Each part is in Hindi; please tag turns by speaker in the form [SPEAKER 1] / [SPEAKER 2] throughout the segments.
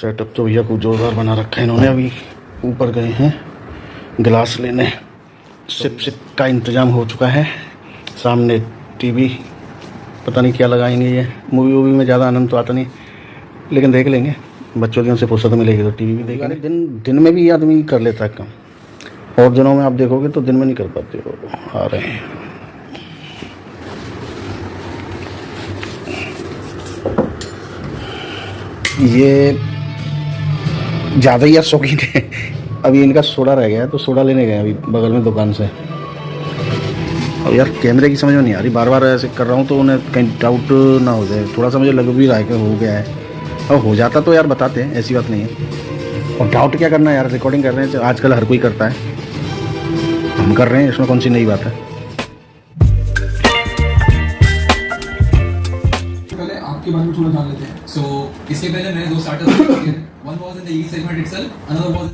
[SPEAKER 1] सेटअप तो भैया को जोरदार बना रखा है इन्होंने। अभी ऊपर गए हैं गिलास लेने, सिप का इंतज़ाम हो चुका है। सामने टीवी, पता नहीं क्या लगाएंगे ये। मूवी वूवी में ज़्यादा आनंद तो आता नहीं, लेकिन देख लेंगे। बच्चों की उनसे फुर्सत मिलेगी तो टीवी भी देखेंगे। दिन में भी आदमी कर लेता है काम, और दिनों में आप देखोगे तो दिन में नहीं कर पाते हो। आ रहे हैं ये ज़्यादा ही शौकीन है। अभी इनका सोडा रह गया है तो सोडा लेने गए अभी बगल में दुकान से। अब यार कैमरे की समझ में नहीं आ रही, बार बार ऐसे कर रहा हूँ तो उन्हें कहीं डाउट ना हो जाए। थोड़ा सा मुझे लग भी रहा है कि हो गया है, और हो जाता तो यार बताते हैं, ऐसी बात नहीं है। और डाउट क्या करना है यार, रिकॉर्डिंग कर रहे हैं, आजकल हर कोई करता है, हम कर रहे हैं, इसमें कौन सी नई बात है।
[SPEAKER 2] पहले आपके बारे में थोड़ा जान लेते हैं। सो इससे पहले मैंने 2 स्टार्टअप्स किए हैं। One was in the EV segment itself, another was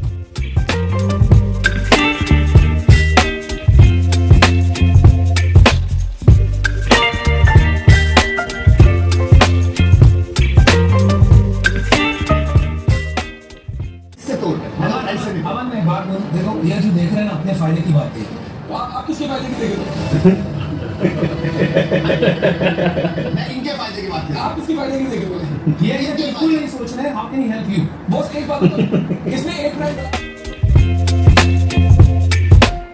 [SPEAKER 2] देखो ये जो देख रहे हैं ना, अपने फायदे की बात है। आप किसके फायदे की देख रहे हो?
[SPEAKER 3] मैं इनके फायदे की बात कर रहा हूं।
[SPEAKER 2] आप किसके फायदे की देख रहे हो? ये बिल्कुल नहीं सोच रहे हैं। How can he help you? Boss एक बात बताओ, इसमें एक brand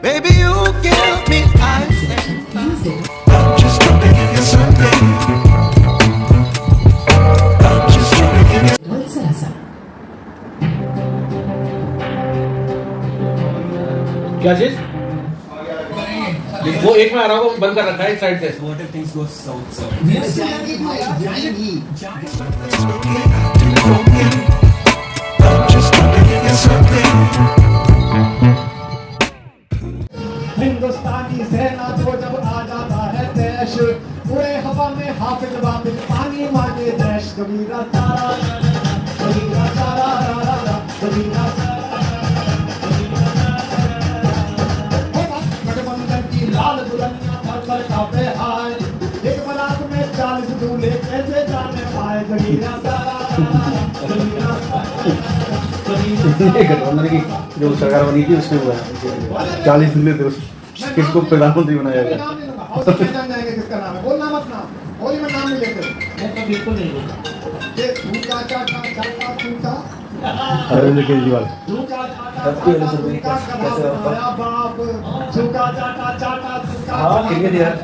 [SPEAKER 4] Baby, you give me eyes and I'm just trying to give you something. I'm just trying to give you.
[SPEAKER 5] What's that?
[SPEAKER 6] क्या चीज? वो एक में आ रहा हूँ, बंद कर रखा है इस साइड से।
[SPEAKER 2] What if things go south?
[SPEAKER 3] जाएंगी भाई, जाएंगी।
[SPEAKER 4] I'm just trying to give you something.
[SPEAKER 7] हिंदुस्तानी सेना को जब आ जाता है देश, पूरे हवा में हाफिज वाफिज पानी मांगे देश। कबीरा तारा कबीरा तारा कबीरा गठबंधन की लाल दुल्हनिया पर पर कांपे हाय। एक बरात में 40 दूल्हे कैसे जाने पाए। कबीरा तारा कबीरा
[SPEAKER 1] गठबंधन की जो सरकार बनी थी उसमें हुआ है 40 दिन में किसको प्रधानमंत्री बनाया गया।
[SPEAKER 7] नाम नहीं लूंगा, और तो जान जाएंगे किसका नाम है। बोलना मत नाम, होली में नाम नहीं लेते।
[SPEAKER 6] मैं तो बिल्कुल नहीं बोलता।
[SPEAKER 7] ये झूठा चाटा चाटा झूठा
[SPEAKER 1] अरविंद केजरीवाल
[SPEAKER 7] झूठा चाटा झूठा कैसे होता बाप झूठा चाटा चाटा झूठा।
[SPEAKER 6] हाँ ठीक है यार,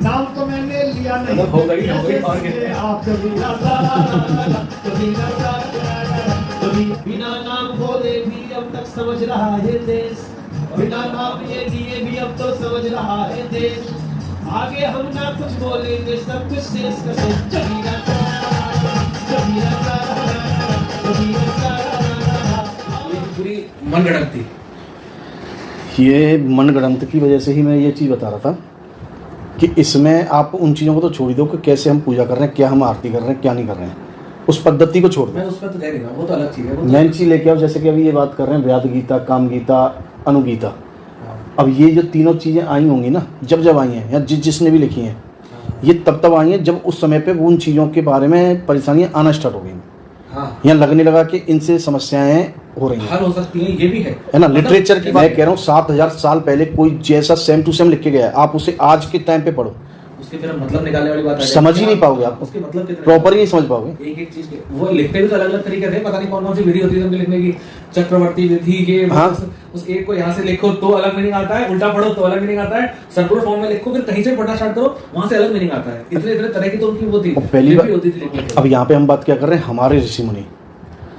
[SPEAKER 7] नाम तो मैंने लिया नहीं,
[SPEAKER 6] हो गई और क्या।
[SPEAKER 7] आप कबीरा तारा कबीरा तारा बिना नाम बोले भी अब तक समझ रहा है देश। बिना नाम ये लिए भी अब तो समझ रहा है देश। आगे हम ना कुछ बोलेंगे, सब कुछ देश का सोच। कबीरा तारा कबीरा तारा कबीरा तारा।
[SPEAKER 6] ये पूरी मनगढ़ंत थी।
[SPEAKER 1] ये मनगढ़ंत की वजह से ही मैं ये चीज़ बता रहा था कि इसमें आप उन चीज़ों को तो छोड़ दो कि कैसे हम पूजा कर रहे हैं, क्या हम आरती कर रहे हैं, क्या नहीं कर रहे हैं। उस पद्धति को छोड़ दो।
[SPEAKER 6] मैं उस पर तो कह रहा हूँ, वो तो अलग चीज़ है।
[SPEAKER 1] मेन चीज़ लेके आओ, जैसे कि अभी ये बात कर रहे हैं व्याद गीता, काम गीता, अनुगीता। अब ये जो तीनों चीज़ें आई होंगी ना, जब जब आई हैं या जिसने भी लिखी हैं, ये तब आई हैं जब उस समय पे उन चीज़ों के बारे में परेशानियां आना स्टार्ट हो गई।
[SPEAKER 6] हाँ,
[SPEAKER 1] या लगने लगा कि इनसे समस्याएं हो रही हैं,
[SPEAKER 6] हल हो सकती हैं, ये भी है
[SPEAKER 1] ना। लिटरेचर की मैं कह रहा हूँ 7000 साल पहले कोई जैसा सेम टू सेम लिख के गया है, आप उसे आज के टाइम पे पढ़ो,
[SPEAKER 6] उसके फिर मतलब निकालने वाली बात
[SPEAKER 1] समझ ही नहीं पाओगे आप,
[SPEAKER 6] उसके मतलब
[SPEAKER 1] प्रॉपर ही नहीं समझ पाओगे।
[SPEAKER 6] एक एक चीज के वो लिखते भी तो अलग अलग तरीके थे। पता नहीं कौन कौन सी विधि होती है उनके लिखने की, चक्रवर्ती विधि के।
[SPEAKER 1] हाँ।
[SPEAKER 6] उस एक को यहाँ से लिखो तो अलग मीनिंग आता है, उल्टा पढ़ो तो अलग मीनिंग आता है, सर्कुलर फॉर्म में लिखो फिर कहीं से पढ़ना स्टार्ट करो वहां से अलग मीनिंग आता है। इतने इतने तरह की तो उनकी वो थी,
[SPEAKER 1] पहली बार
[SPEAKER 6] होती थी लिखने की।
[SPEAKER 1] अब यहाँ पे हम बात क्या कर रहे हैं, हमारे ऋषि मुनि,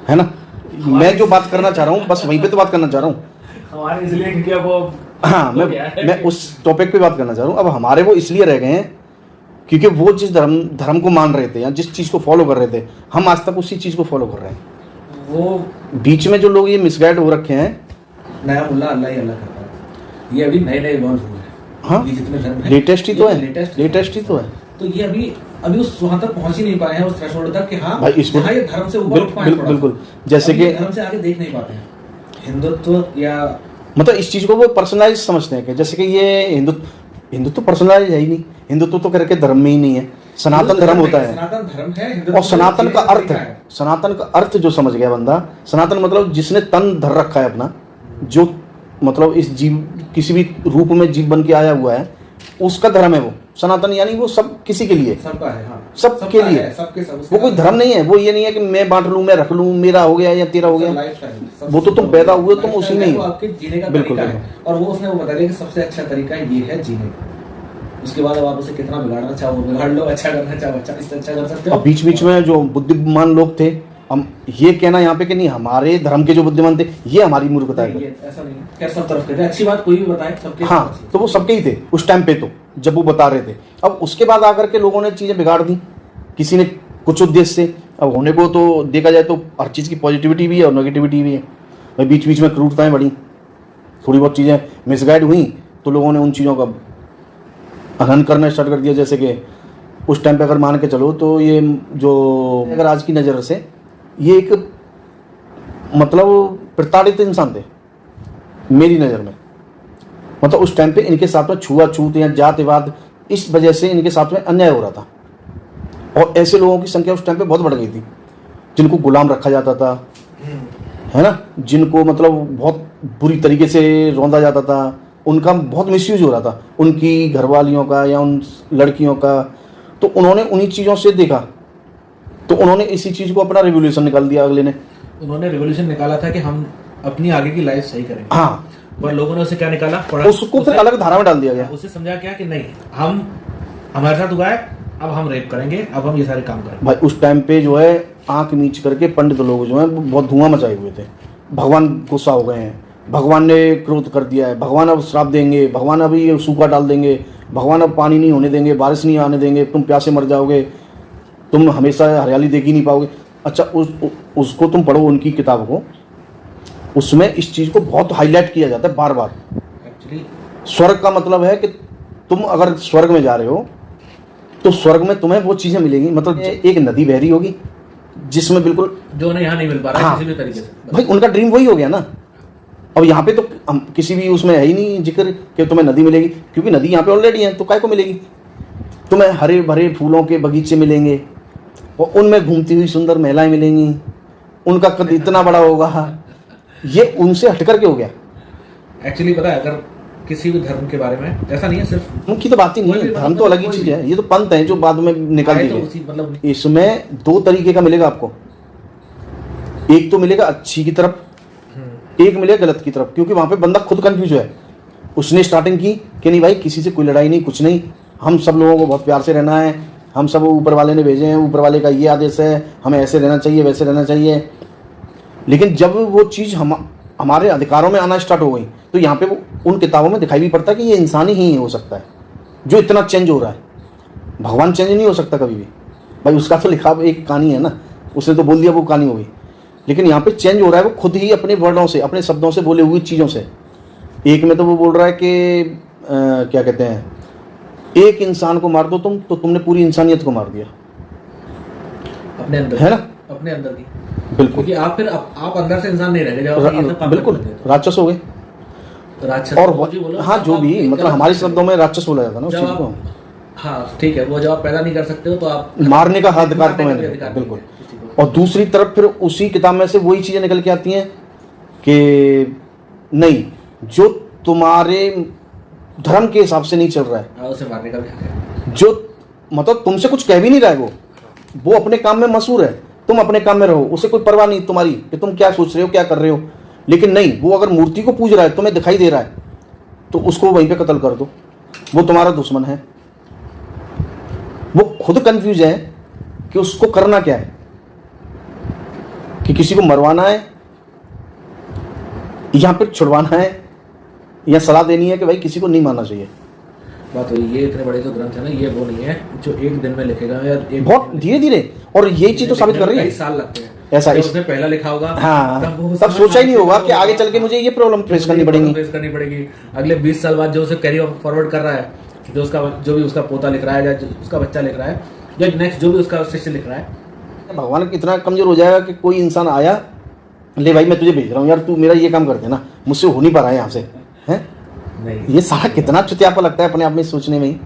[SPEAKER 1] है ना। मैं जो बात करना चाह रहा हूँ बस वहीं पे तो बात करना चाह रहा हूँ।
[SPEAKER 6] हमारे इसलिए क्योंकि अब वो
[SPEAKER 1] हाँ, मैं उस टॉपिक पे बात करना चाह रहा हूँ। अब हमारे वो इसलिए रह गए हैं क्योंकि वो जिस धर्म को मान रहे थे या जिस चीज़ को फॉलो कर रहे थे, हम आज तक उसी चीज़ को फॉलो कर रहे हैं।
[SPEAKER 6] वो
[SPEAKER 1] बीच में जो लोग ये मिसगाइड हो रखे हैं,
[SPEAKER 6] नया मुल्ला अल्लाह ही अल्लाह करता है। ये अभी नए नए इवॉल्व हुए हैं।
[SPEAKER 1] हाँ,
[SPEAKER 6] ये जितने धर्म हैं,
[SPEAKER 1] लेटेस्ट ही तो है,
[SPEAKER 6] लेटेस्ट
[SPEAKER 1] ही तो है।
[SPEAKER 6] तो ये अभी उस वहां तक पहुंच ही नहीं पाए हैं, उस थ्रेशोल्ड तक कि हाँ
[SPEAKER 1] भाई इसमें
[SPEAKER 6] ये धर्म से ऊपर उठ पाए।
[SPEAKER 1] बिल्कुल, जैसे कि
[SPEAKER 6] धर्म से आगे देख नहीं पाते हैं। हिंदुत्व या
[SPEAKER 1] मतलब इस चीज़ को वो पर्सनलाइज समझते हैं कि जैसे कि ये हिंदुत्व पर्सनलाइज है ही नहीं, हिंदुत्व तो करके धर्म में ही नहीं है। सनातन धर्म होता है
[SPEAKER 6] सनातन धर्म है
[SPEAKER 1] और सनातन का अर्थ
[SPEAKER 6] तरीका
[SPEAKER 1] है, सनातन का अर्थ जो समझ गया बंदा, सनातन मतलब जिसने तन धर रखा है अपना, जो मतलब इस जीव किसी भी रूप में जीव बन के आया हुआ है, उसका धर्म है वो सनातन, यानी वो सब किसी के लिए,
[SPEAKER 6] सबका है, हाँ
[SPEAKER 1] सबके लिए
[SPEAKER 6] है, सबके सब,
[SPEAKER 1] वो कोई धर्म नहीं है। वो ये नहीं है कि मैं बांट लूं, मैं रख लूं, मेरा हो गया या तेरा हो गया,
[SPEAKER 6] लाइफस्टाइल,
[SPEAKER 1] वो तो तुम पैदा हुए तुम उसी में ही
[SPEAKER 6] वो
[SPEAKER 1] हो।
[SPEAKER 6] आपके जीने का
[SPEAKER 1] बिल्कुल,
[SPEAKER 6] तरीका है, और वो उसने वो बता दिया कि सबसे अच्छा तरीका ये है जीने का। उसके बाद अब आप उसे कितना बिगाड़ना चाहो बिगाड़ लो, अच्छा करना चाहो अच्छा कर सकते हो।
[SPEAKER 1] और बीच बीच में जो बुद्धिमान लोग थे, हम ये कहना यहाँ पे कि नहीं हमारे धर्म के जो बुद्धिमान थे, ये हमारी मूर्खता है।
[SPEAKER 6] ये ऐसा नहीं है, खैर सब तरफ के थे, अच्छी बात कोई भी बताए सबके।
[SPEAKER 1] हाँ, तो वो सबके ही थे उस टाइम पे, तो जब वो बता रहे थे। अब उसके बाद आकर के लोगों ने चीज़ें बिगाड़ दी, किसी ने कुछ उद्देश्य से। अब होने को तो देखा जाए तो हर चीज़ की पॉजिटिविटी भी है और नेगेटिविटी भी है भाई। बीच बीच में क्रूरताएं बढ़ी, थोड़ी बहुत चीज़ें मिसगाइड हुई, तो लोगों ने उन चीज़ों का हनन करना स्टार्ट कर दिया। जैसे कि उस टाइम पे अगर मान के चलो तो ये जो अगर आज की नज़र से ये एक मतलब प्रताड़ित इंसान थे मेरी नज़र में। मतलब उस टाइम पे इनके साथ में छुआछूत या जातिवाद, इस वजह से इनके साथ में अन्याय हो रहा था, और ऐसे लोगों की संख्या उस टाइम पे बहुत बढ़ गई थी, जिनको गुलाम रखा जाता था, है ना, जिनको मतलब बहुत बुरी तरीके से रौंदा जाता था, उनका बहुत मिसयूज हो रहा था, उनकी घरवालियों का या उन लड़कियों का। तो उन्होंने उन्हीं चीज़ों से देखा, तो उन्होंने इसी चीज़ को अपना रिवोल्यूशन निकाल दिया अगले ने।
[SPEAKER 6] उन्होंने रिवोल्यूशन निकाला था कि हम अपनी आगे की लाइफ सही करेंगे।
[SPEAKER 1] हाँ,
[SPEAKER 6] पर लोगों ने उसे क्या निकाला,
[SPEAKER 1] उसको फिर अलग धारा में डाल दिया गया।
[SPEAKER 6] उसे समझा क्या कि नहीं, हम हमारे साथ हुआ है, अब हम रेप करेंगे, अब हम ये सारे काम करेंगे।
[SPEAKER 1] भाई उस टाइम पे जो है आंख मीच करके पंडित लोग जो हैं वो बहुत धुआं मचाए हुए थे। भगवान गुस्सा हो गए हैं, भगवान ने क्रोध कर दिया है, भगवान अब श्राप देंगे, भगवान अभी ये सूखा डाल देंगे, भगवान अब पानी नहीं होने देंगे, बारिश नहीं आने देंगे, तुम प्यासे मर जाओगे, तुम हमेशा हरियाली देख ही नहीं पाओगे। अच्छा, उसको तुम पढ़ो उनकी किताब को, उसमें इस चीज़ को बहुत हाईलाइट किया जाता है बार बार।
[SPEAKER 6] एक्चुअली
[SPEAKER 1] स्वर्ग का मतलब है कि तुम अगर स्वर्ग में जा रहे हो तो स्वर्ग में तुम्हें वो चीज़ें मिलेंगी। मतलब एक नदी बह रही होगी जिसमें बिल्कुल
[SPEAKER 6] जो नहीं यहाँ नहीं मिल पा रहा है
[SPEAKER 1] हाँ,
[SPEAKER 6] किसी भी तरीके से।
[SPEAKER 1] भाई उनका ड्रीम वही हो गया ना। अब यहाँ पे तो हम किसी भी उसमें है ही नहीं जिक्र कि तुम्हें नदी मिलेगी, क्योंकि नदी यहाँ पे ऑलरेडी है, तो काय को मिलेगी। तुम्हें हरे भरे फूलों के बगीचे मिलेंगे और उनमें घूमती हुई सुंदर महिलाएं मिलेंगी, उनका कद इतना बड़ा होगा। ये उनसे हट करके हो गया।
[SPEAKER 6] एक्चुअली पता है, अगर किसी भी धर्म के बारे में ऐसा नहीं है, सिर्फ
[SPEAKER 1] उनकी तो बात ही नहीं है, धर्म तो अलग ही चीज़ है। ये तो पंथ है जो बाद में निकाल
[SPEAKER 6] आए
[SPEAKER 1] दिए
[SPEAKER 6] तो
[SPEAKER 1] गए।
[SPEAKER 6] उसी मतलब
[SPEAKER 1] इसमें दो तरीके का मिलेगा आपको, एक तो मिलेगा अच्छी की तरफ, एक मिलेगा गलत की तरफ। क्योंकि वहां पे बंदा खुद कंफ्यूज है। उसने स्टार्टिंग की कि नहीं भाई किसी से कोई लड़ाई नहीं, कुछ नहीं, हम सब लोगों को बहुत प्यार से रहना है, हम सब ऊपर वाले ने भेजे हैं, ऊपर वाले का ये आदेश है, हमें ऐसे रहना चाहिए, वैसे रहना चाहिए। लेकिन जब वो चीज़ हमारे अधिकारों में आना स्टार्ट हो गई, तो यहाँ पे वो उन किताबों में दिखाई भी पड़ता है कि ये इंसान ही हो सकता है जो इतना चेंज हो रहा है। भगवान चेंज नहीं हो सकता कभी भी भाई, उसका तो लिखा एक कहानी है ना, उसने तो बोल दिया वो कहानी हो गई। लेकिन यहाँ पे चेंज हो रहा है वो खुद ही अपने वर्डों से, अपने शब्दों से, बोले हुई चीज़ों से। एक में तो वो बोल रहा है कि क्या कहते हैं, एक इंसान को मार दो तुम तो तुमने पूरी इंसानियत को मार दिया,
[SPEAKER 6] अपने अंदर,
[SPEAKER 1] है ना,
[SPEAKER 6] अपने अंदर की।
[SPEAKER 1] बिल्कुल।
[SPEAKER 6] क्योंकि आप फिर आप अंदर से इंसान नहीं रह गए जब आप ये सब काम
[SPEAKER 1] बिल्कुल
[SPEAKER 6] करते थे।
[SPEAKER 1] राक्षस हो गए।
[SPEAKER 6] राक्षस
[SPEAKER 1] और
[SPEAKER 6] जो बोलो,
[SPEAKER 1] हाँ, जो
[SPEAKER 6] आप
[SPEAKER 1] भी
[SPEAKER 6] एक
[SPEAKER 1] मतलब
[SPEAKER 6] तरह
[SPEAKER 1] हमारे
[SPEAKER 6] से-
[SPEAKER 1] शब्दों में राक्षस बोला जाता है ना उस
[SPEAKER 6] जब
[SPEAKER 1] चीज़
[SPEAKER 6] आप-
[SPEAKER 1] को।
[SPEAKER 6] हाँ ठीक है, वो जब आप पैदा नहीं कर सकते हो तो आप
[SPEAKER 1] मारने का अधिकार
[SPEAKER 6] मारने का
[SPEAKER 1] तुम्हें
[SPEAKER 6] भी
[SPEAKER 1] नहीं,
[SPEAKER 6] अधिकार नहीं
[SPEAKER 1] बिल्कुल।
[SPEAKER 6] है किसी को।
[SPEAKER 1] और दूसरी तरफ फिर उसी किताब में से वही चीज़ें निकल के आती हैं कि नहीं, जो तुम्हारे धर्म के हिसाब से नहीं चल रहा है,
[SPEAKER 6] हाँ, उसे मारने का भी हक है।
[SPEAKER 1] जो मतलब तुमसे कुछ कह भी नहीं रहा है, वो अपने काम में मशहूर है, तुम अपने काम में रहो, उसे कोई परवाह नहीं तुम्हारी कि तुम क्या सोच रहे हो, क्या कर रहे हो। लेकिन नहीं, वो अगर मूर्ति को पूज रहा है, तुम्हें दिखाई दे रहा है, तो उसको वहीं पे कत्ल कर दो, वो तुम्हारा दुश्मन है। वो खुद कंफ्यूज है कि उसको करना क्या है, कि किसी को मरवाना है या फिर छुड़वाना है, या सलाह देनी है कि भाई किसी को नहीं मारना चाहिए।
[SPEAKER 6] बात वही, ये इतने बड़े जो ग्रंथ है ना, ये वो नहीं है जो एक दिन में लिखेगा या एक
[SPEAKER 1] बहुत धीरे धीरे, और ये चीज तो साबित कर रही
[SPEAKER 6] कई
[SPEAKER 1] है।
[SPEAKER 6] साल लगते हैं।
[SPEAKER 1] ऐसा
[SPEAKER 6] जब
[SPEAKER 1] इस-
[SPEAKER 6] उसने पहला लिखा होगा
[SPEAKER 1] हाँ,
[SPEAKER 6] वो
[SPEAKER 1] तब सोचा ही नहीं होगा कि आगे चल के मुझे ये प्रॉब्लम फेस करनी पड़ेगी।
[SPEAKER 6] फेस करनी पड़ेगी। अगले 20 साल बाद जो उसे कैरी फॉरवर्ड कर रहा है, जो भी उसका पोता लिख रहा है या जो उसका बच्चा लिख रहा है या नेक्स्ट जो भी उसका शिष्य लिख रहा है,
[SPEAKER 1] भगवान इतना कमजोर हो जाएगा कि कोई इंसान आया, ले भाई मैं तुझे भेज रहा हूँ यार, तू मेरा ये काम कर देना, मुझसे हो नहीं पा रहा है यहाँ से, हैं?
[SPEAKER 6] नहीं।
[SPEAKER 1] ये सारा कितना चुतियापा लगता है अपने आप में सोचने में ही।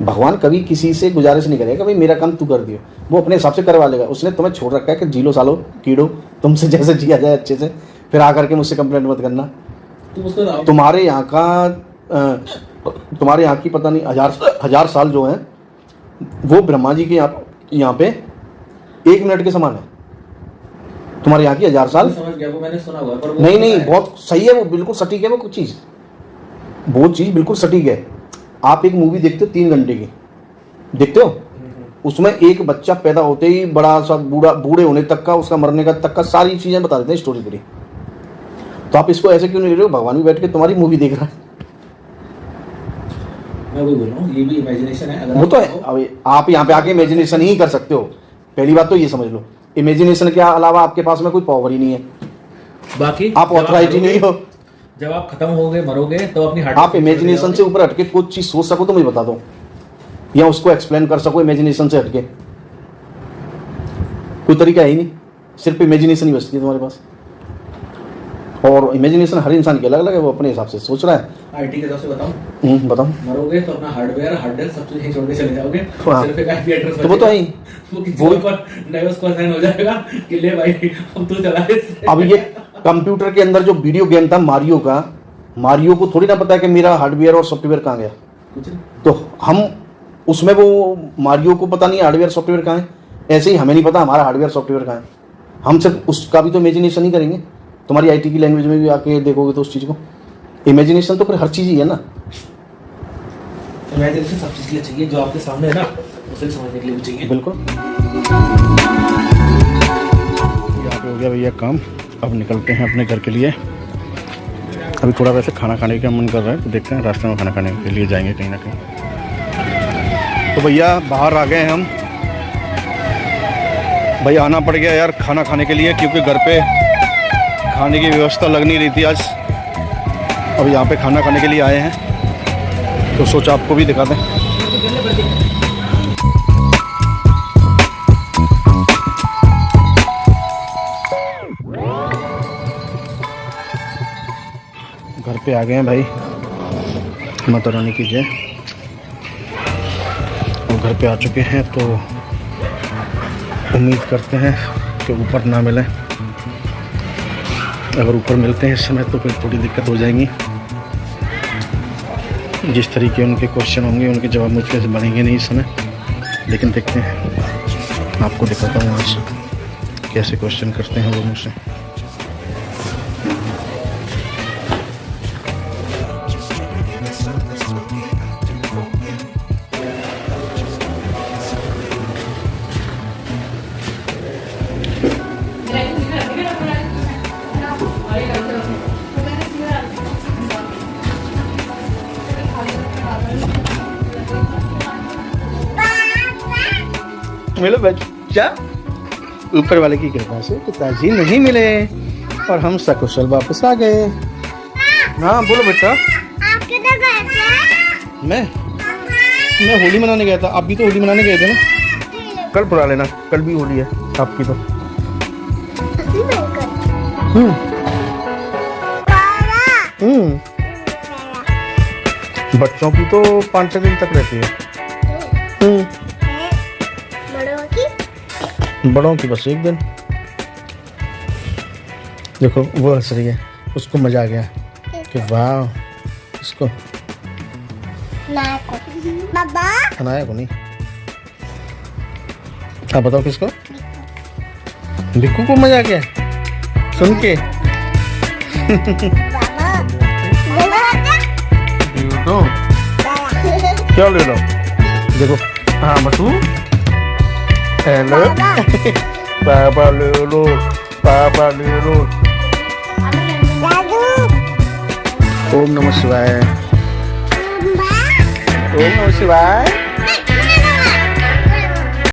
[SPEAKER 1] भगवान कभी किसी से गुजारिश नहीं करेगा भाई मेरा काम तू कर दियो, वो अपने हिसाब से करवा लेगा। उसने तुम्हें छोड़ रखा है कि जी लो सालो कीड़ो, तुमसे जैसे जिया जाए अच्छे से, फिर आकर के मुझसे कंप्लेंट मत करना।
[SPEAKER 6] तुम उसको
[SPEAKER 1] तुम्हारे यहाँ की पता नहीं हजार साल जो हैं वो ब्रह्मा जी के यहाँ पे 1 मिनट के समान है। तुम्हारे यहाँ की 1000 साल
[SPEAKER 6] समझ गया, वो मैंने सुना हुआ है, पर वो
[SPEAKER 1] नहीं बहुत सही है, वो बिल्कुल सटीक है, वो चीज़ बिल्कुल सटीक है। आप एक मूवी देखते हो 3 घंटे की, देखते हो, उसमें एक बच्चा पैदा होते ही बड़ा सा बूढ़े होने तक का, उसका मरने का तक का सारी चीजें बता देते हैं स्टोरी पूरी। तो आप इसको ऐसे क्यों नहीं ले रहे हो? भगवान भी बैठ के तुम्हारी मूवी देख रहा है।
[SPEAKER 6] मैं वही बोल रहा हूँ, ये भी इमेजिनेशन है। अगर
[SPEAKER 1] वो तो है, अब आप यहाँ पे आके इमेजिनेशन ही कर सकते हो। पहली बात तो ये समझ लो, इमेजिनेशन के अलावा आपके पास में कोई पावर ही नहीं है,
[SPEAKER 6] बाकी
[SPEAKER 1] आप ऑथराइटी नहीं हो।
[SPEAKER 6] जब आप खत्म होगे मरोगे तो अपनी हार्ट
[SPEAKER 1] आप इमेजिनेशन से ऊपर हटके कुछ चीज सोच सको तो मुझे बता दो, या उसको एक्सप्लेन कर सको इमेजिनेशन से हटके, कोई तरीका है ही नहीं, सिर्फ इमेजिनेशन ही बचती है तुम्हारे पास। और इमेजिनेशन हर इंसान की अलग अलग है, वो अपने हिसाब से सोच रहा है।
[SPEAKER 6] आईटी के हिसाब से बताऊं,
[SPEAKER 1] बताओ।
[SPEAKER 6] मरोगे तो अपना हार्डवेयर हार्ड डिस्क सब चीज यहीं छोड़ के चले जाओगे,
[SPEAKER 1] हाँ।
[SPEAKER 6] सिर्फ एक आईपी एड्रेस
[SPEAKER 1] तो वो तो है ही।
[SPEAKER 6] वो किसी और को नया उसको असाइन हो जाएगा कि ले भाई अब तू चला इससे।
[SPEAKER 1] अब ये कंप्यूटर के अंदर जो वीडियो गेम था मारियो का, मारियो को थोड़ी ना पता है कि मेरा हार्डवेयर और सॉफ्टवेयर कहाँ गया।
[SPEAKER 6] कुछ नहीं।
[SPEAKER 1] तो हम उसमें, वो मारियो को पता नहीं हार्डवेयर सॉफ्टवेयर कहाँ है, ऐसे ही हमें नहीं पता हमारा हार्डवेयर सॉफ्टवेयर कहाँ है। हम सिर्फ उसका भी तो इमेजिनेशन ही करेंगे। तुम्हारी आईटी की लैंग्वेज में भी आके देखोगे तो उस चीज़ को, इमेजिनेशन तो फिर हर चीज़ ही है ना।
[SPEAKER 6] इमेजिनेशन सब चीज के लिए चाहिए, जो आपके सामने है ना उसे समझने के लिए भी चाहिए।
[SPEAKER 1] बिल्कुल। यहाँ पे हो गया भैया काम, अब निकलते हैं अपने घर के लिए। अभी थोड़ा वैसे खाना खाने का मन कर रहा है, तो देखते हैं रास्ते में खाना खाने के लिए जाएंगे कहीं ना कहीं। तो भैया बाहर आ गए हैं हम, भैया आना पड़ गया यार खाना खाने के लिए, क्योंकि घर पे खाने की व्यवस्था लग नहीं रही थी आज। अब यहाँ पे खाना खाने के लिए आए हैं, तो सोचा आपको भी दिखा दें। घर पे आ गए हैं भाई, माता रानी की जय। और घर पे आ चुके हैं, तो उम्मीद करते हैं कि ऊपर ना मिले। अगर ऊपर मिलते हैं इस समय तो फिर थोड़ी दिक्कत हो जाएगी। जिस तरीके उनके क्वेश्चन होंगे उनके जवाब मुझसे बनेंगे नहीं इस समय, लेकिन देखते हैं, आपको दिखाता हूँ आज कैसे क्वेश्चन करते हैं वो मुझसे। मिलो बच्चा, ऊपर वाले की कृपा से पिताजी नहीं मिले और हम सकुशल वापस आ गए। हाँ बोलो बेटा।
[SPEAKER 5] आप किधर गए थे?
[SPEAKER 1] मैं होली मनाने गया था। आप भी तो होली मनाने गए थे ना? कल बुला लेना, कल भी होली है आपकी तो। बच्चों की तो 5-6 दिन तक रहती है। बड़ों की बस 1 दिन। देखो वो हंस रही है, उसको मजा आ गया कि वाह। इसको
[SPEAKER 5] बाबा
[SPEAKER 1] अनाया को नहीं। आप बताओ किसको? बिक्कू को मजा आ गया सुन के। क्या ले लो? देखो हाँ बसू, हेलो पापा ले लो, पापा ले लो। ओम नमः शिवाय, ओम नमः शिवाय।